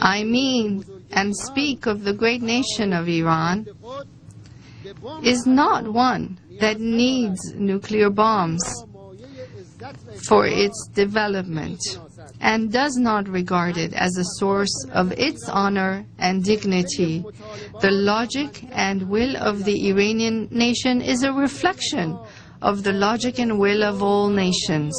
I mean and speak of the great nation of Iran, is not one that needs nuclear bombs for its development and does not regard it as a source of its honor and dignity. The logic and will of the Iranian nation is a reflection of the logic and will of all nations.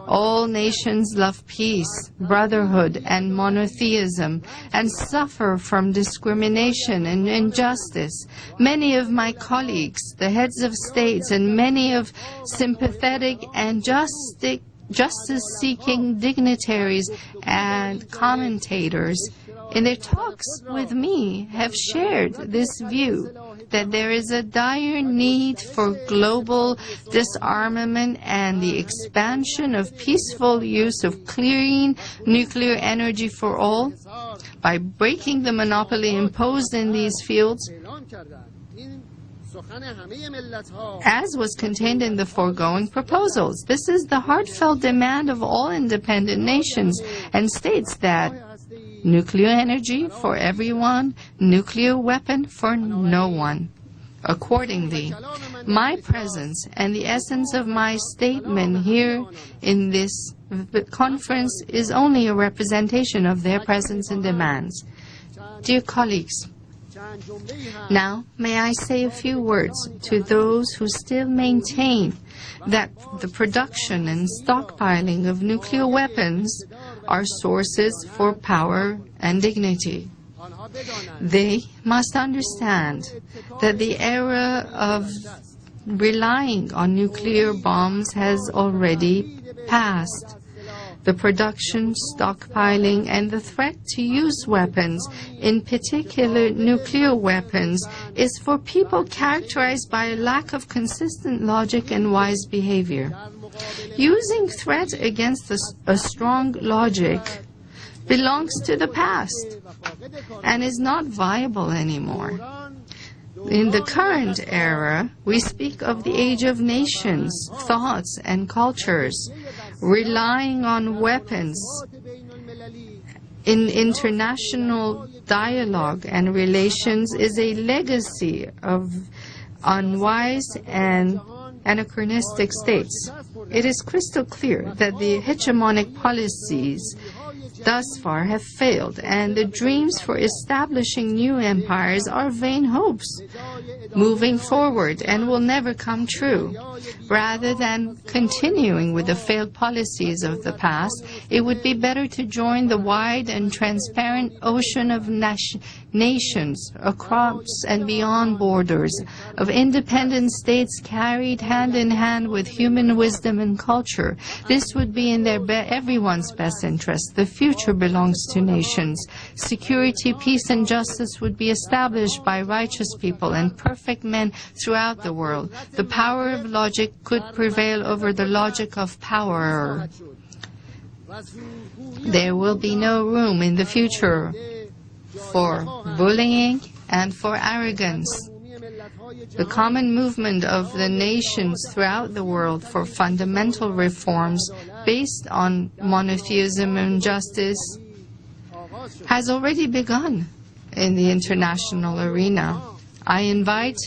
All nations love peace, brotherhood, and monotheism, and suffer from discrimination and injustice. Many of my colleagues, the heads of states, and many of sympathetic and justice-seeking dignitaries and commentators in their talks with me have shared this view, that there is a dire need for global disarmament and the expansion of peaceful use of clean nuclear energy for all. By breaking the monopoly imposed in these fields, as was contained in the foregoing proposals. This is the heartfelt demand of all independent nations and states that nuclear energy for everyone, nuclear weapon for no one. Accordingly, my presence and the essence of my statement here in this conference is only a representation of their presence and demands. Dear colleagues, now may I say a few words to those who still maintain that the production and stockpiling of nuclear weapons are sources for power and dignity. They must understand that the era of relying on nuclear bombs has already passed. The production, stockpiling, and the threat to use weapons, in particular nuclear weapons, is for people characterized by a lack of consistent logic and wise behavior. Using threat against a strong logic belongs to the past and is not viable anymore. In the current era, we speak of the age of nations, thoughts, and cultures. Relying on weapons in international dialogue and relations is a legacy of unwise and anachronistic states. It is crystal clear that the hegemonic policies thus far have failed, and the dreams for establishing new empires are vain hopes moving forward and will never come true. Rather than continuing with the failed policies of the past, it would be better to join the wide and transparent ocean of nations across and beyond borders, of independent states carried hand in hand with human wisdom and culture. This would be in everyone's best interest. The future belongs to nations. Security, peace, and justice would be established by righteous people and perfect men throughout the world. The power of logic could prevail over the logic of power. There will be no room in the future for bullying and for arrogance. The common movement of the nations throughout the world for fundamental reforms based on monotheism and justice has already begun in the international arena. I invite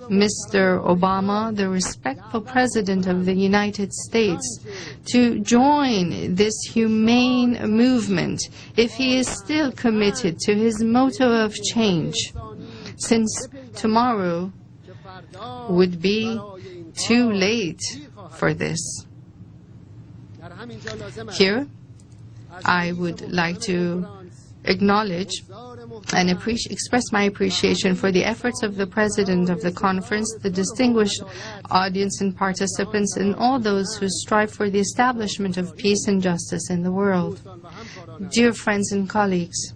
Mr. Obama, the respectful President of the United States, to join this humane movement if he is still committed to his motto of change, since tomorrow would be too late for this. Here, I would like to acknowledge and express my appreciation for the efforts of the President of the conference, the distinguished audience and participants, and all those who strive for the establishment of peace and justice in the world. Dear friends and colleagues,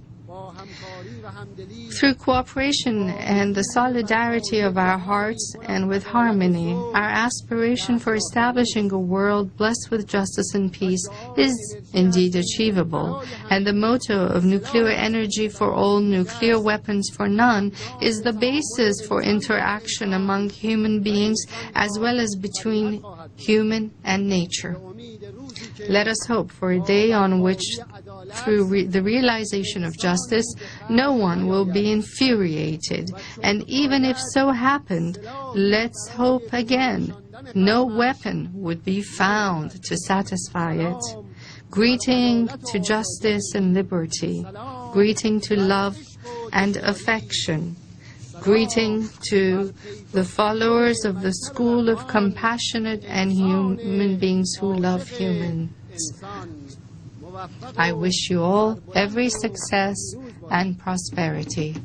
through cooperation and the solidarity of our hearts and with harmony, our aspiration for establishing a world blessed with justice and peace is indeed achievable, and the motto of nuclear energy for all, nuclear weapons for none is the basis for interaction among human beings as well as between human and nature. Let us hope for a day on which through the realization of justice, no one will be infuriated. And even if so happened, let's hope again, no weapon would be found to satisfy it. Greeting to justice and liberty. Greeting to love and affection. Greeting to the followers of the school of compassionate and human beings who love humans. I wish you all every success and prosperity.